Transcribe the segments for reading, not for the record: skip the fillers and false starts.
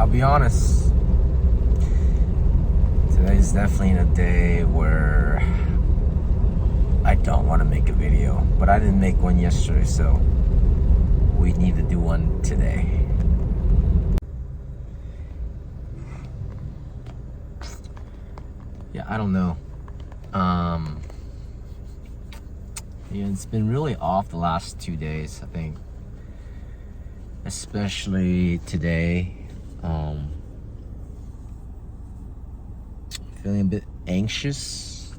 I'll be honest. Today's definitely a day where I don't want to make a video, but I didn't make one yesterday, so we need to do one today. Yeah, I don't know. Yeah, it's been really off the last 2 days, I think. Especially today. Feeling a bit anxious,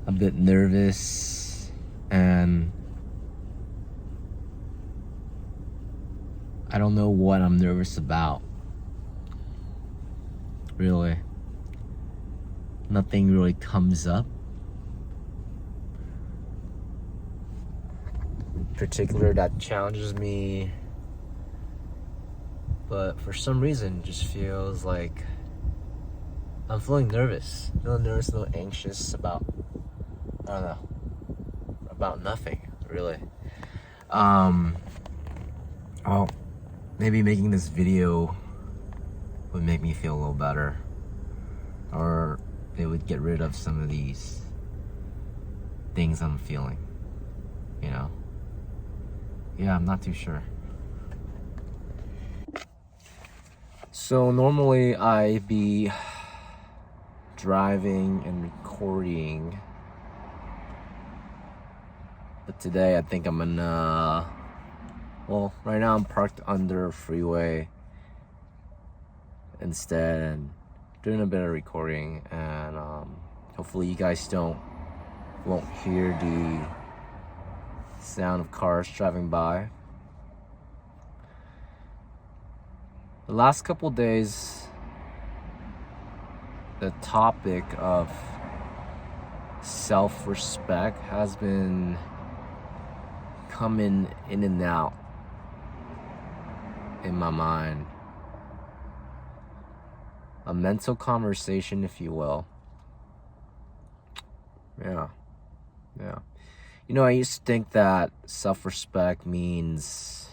a bit nervous, and I don't know what I'm nervous about. Really. Nothing really comes up. Particular that challenges me, but for some reason just feels like I'm feeling nervous, a little anxious about, I don't know, about nothing really. Well, maybe making this video would make me feel a little better, or it would get rid of some of these things I'm feeling, you know. Yeah, I'm not too sure. So normally I be driving and recording, but today I think I'm gonna, well, right now I'm parked under a freeway instead and doing a bit of recording, and hopefully you guys won't hear the sound of cars driving by. The last couple days, the topic of self-respect has been coming in and out in my mind. A mental conversation, if you will. Yeah. You know, I used to think that self-respect means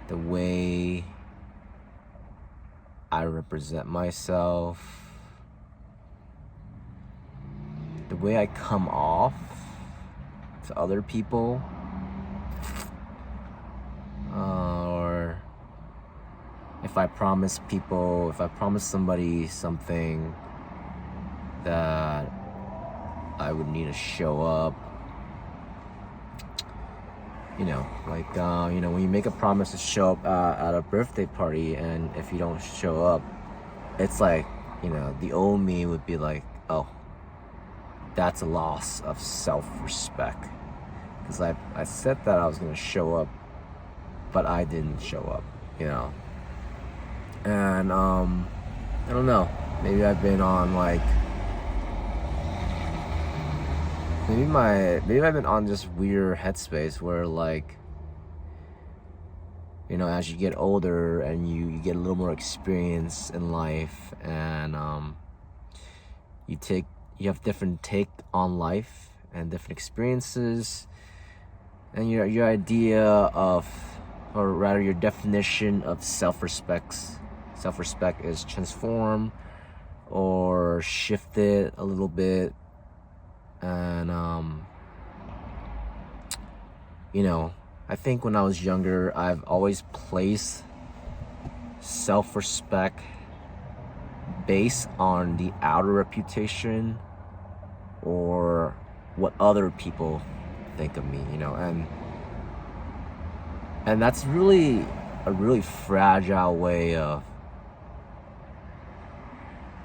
the way I represent myself, the way I come off to other people, or if I promise somebody something that I would need to show up. You know, like, when you make a promise to show up at a birthday party, and if you don't show up, it's like, the old me would be like, oh, that's a loss of self-respect. Because I said that I was going to show up, but I didn't show up, And, I don't know, maybe I've been on, like, maybe I've been on this weird headspace where, like, as you get older and you get a little more experience in life, and you have different take on life and different experiences, and your idea of, or rather your definition of self-respect is transformed or shifted a little bit. And I think when I was younger, I've always placed self-respect based on the outer reputation or what other people think of me, and that's really a really fragile way of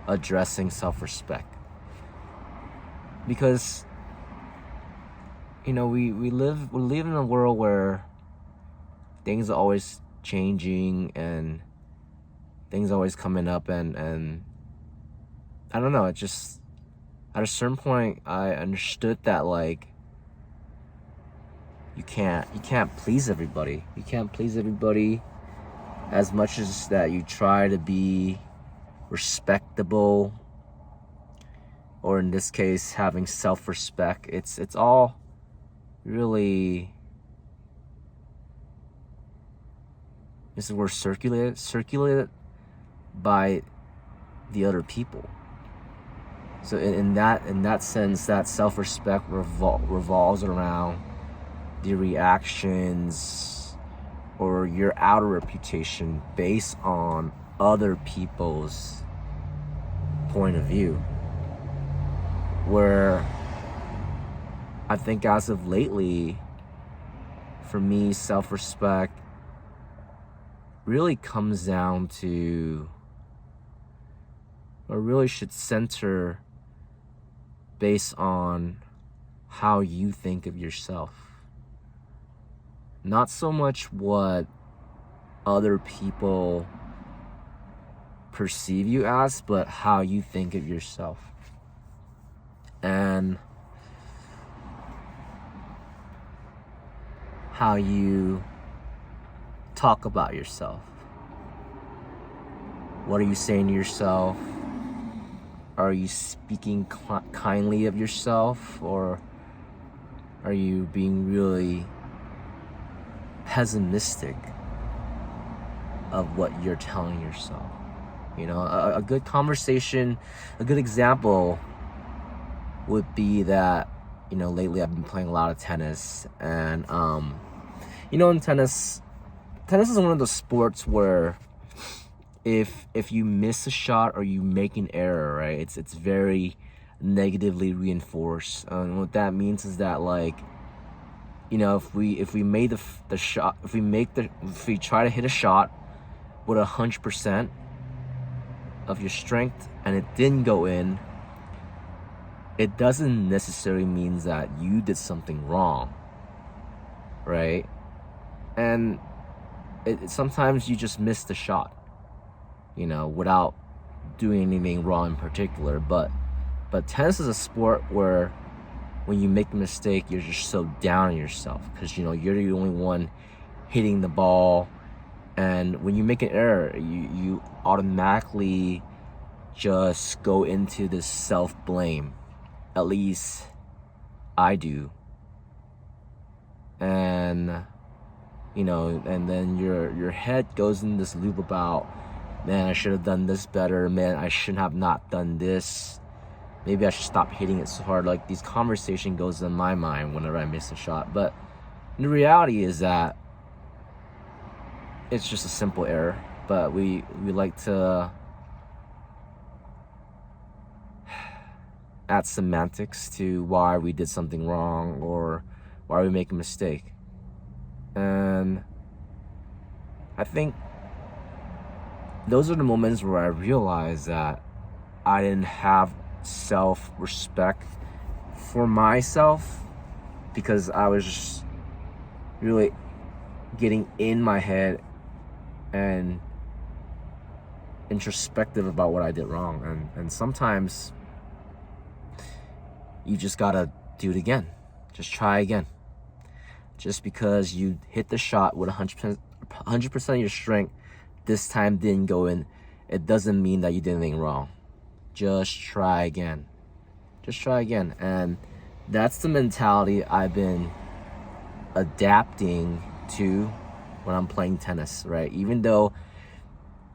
addressing self-respect. Because we live in a world where things are always changing and things are always coming up, and I don't know, it just, at a certain point I understood that, like, you can't please everybody. You can't please everybody as much as that you try to be respectable, or in this case, having self-respect. It's all really is we're circulated by the other people. So in that sense, that self-respect revolves around the reactions or your outer reputation based on other people's point of view. Where I think as of lately, for me, self-respect really comes down to, or really should center based on how you think of yourself. Not so much what other people perceive you as, but how you think of yourself. And how you talk about yourself. What are you saying to yourself? Are you speaking kindly of yourself, or are you being really pessimistic of what you're telling yourself? You know, a good conversation, a good example would be that, you know, lately I've been playing a lot of tennis, and you know, in tennis is one of those sports where if you miss a shot or you make an error, right, it's very negatively reinforced. And what that means is that, like, you know, if we made the shot, if we try to hit a shot with 100% of your strength and it didn't go in, it doesn't necessarily mean that you did something wrong, right? And sometimes you just miss the shot, you know, without doing anything wrong in particular. But tennis is a sport where when you make a mistake, you're just so down on yourself because, you know, you're the only one hitting the ball. And when you make an error, you automatically just go into this self-blame. At least I do. And, you know, and then your head goes in this loop about, man, I should have done this better. Man, I should have not done this. Maybe I should stop hitting it so hard. Like, these conversation goes in my mind whenever I miss a shot. But the reality is that it's just a simple error. But we like to add semantics to why we did something wrong or why we make a mistake. And I think those are the moments where I realized that I didn't have self-respect for myself because I was just really getting in my head and introspective about what I did wrong. And sometimes you just gotta do it again. Just try again. Just because you hit the shot with 100% of your strength this time didn't go in, it doesn't mean that you did anything wrong. Just try again. Just try again. And that's the mentality I've been adapting to when I'm playing tennis, right? Even though,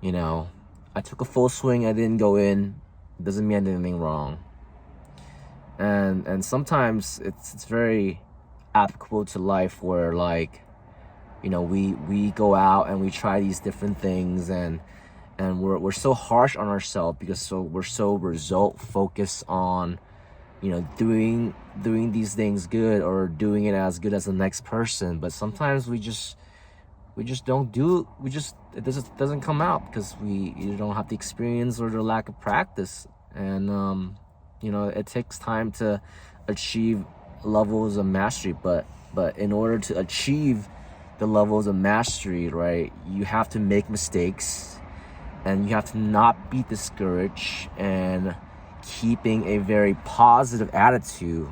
you know, I took a full swing, I didn't go in, it doesn't mean I did anything wrong. And sometimes it's very applicable to life where, like, you know, we go out and we try these different things and we're so harsh on ourselves because we're so result focused on, you know, doing these things good or doing it as good as the next person. But sometimes we just don't do it doesn't come out because we either don't have the experience or the lack of practice. And you know, it takes time to achieve levels of mastery, but in order to achieve the levels of mastery, right, you have to make mistakes and you have to not be discouraged and keeping a very positive attitude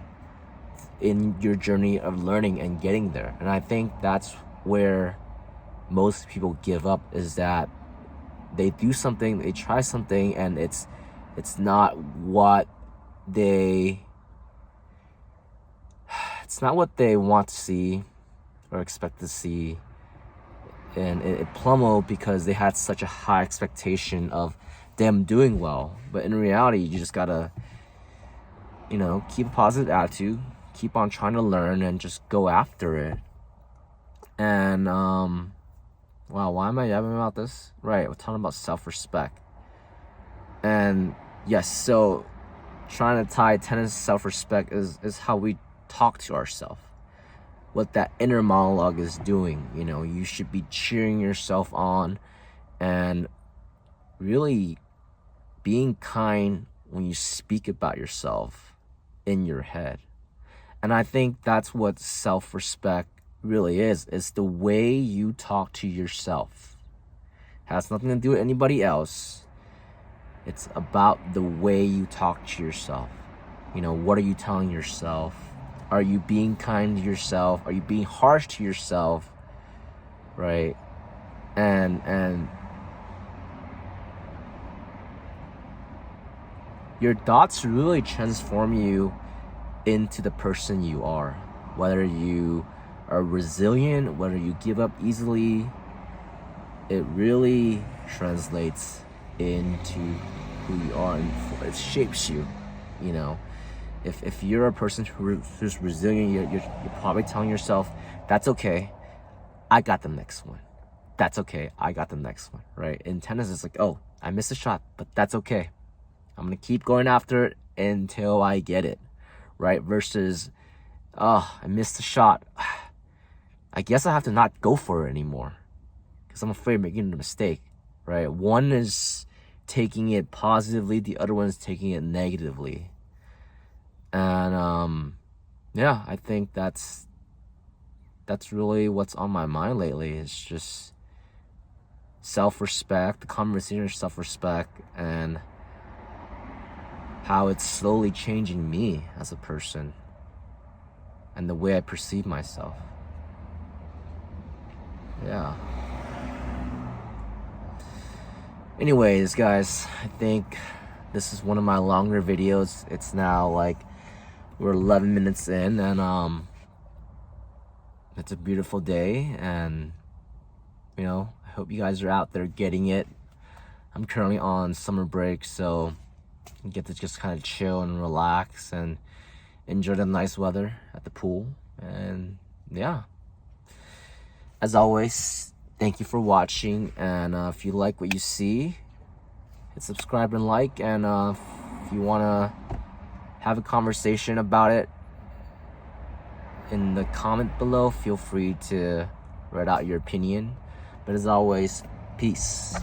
in your journey of learning and getting there. And I think that's where most people give up, is that they do something, they try something, and it's not what they want to see or expect to see. and it plummeted because they had such a high expectation of them doing well. But in reality, you just gotta, keep a positive attitude, keep on trying to learn, and just go after it. And wow, why am I yapping about this? Right, we're talking about self-respect. And yes, so trying to tie tennis to self-respect is how we talk to ourselves, what that inner monologue is doing. You should be cheering yourself on and really being kind when you speak about yourself in your head. And I think that's what self-respect really is. It's the way you talk to yourself. Has nothing to do with anybody else. It's about the way you talk to yourself. What are you telling yourself? Are you being kind to yourself? Are you being harsh to yourself? Right? And your thoughts really transform you into the person you are. Whether you are resilient, whether you give up easily, it really translates into who you are, and it shapes you. If you're a person who's resilient, you're probably telling yourself, that's okay, I got the next one. That's okay, I got the next one, right? In tennis, it's like, oh, I missed a shot, but that's okay. I'm gonna keep going after it until I get it, right? Versus, oh, I missed a shot. I guess I have to not go for it anymore because I'm afraid of making a mistake, right? One is taking it positively, the other one is taking it negatively. And yeah, I think that's really what's on my mind lately. It's just self-respect, the conversation of self-respect, and how it's slowly changing me as a person and the way I perceive myself. Yeah. Anyways, guys, I think this is one of my longer videos. It's now we're 11 minutes in, and it's a beautiful day, and I hope you guys are out there getting it. I'm currently on summer break, so I get to just kind of chill and relax and enjoy the nice weather at the pool. And yeah, as always, thank you for watching, and if you like what you see, hit subscribe and like, and if you want to have a conversation about it in the comment below, feel free to write out your opinion. But as always, peace.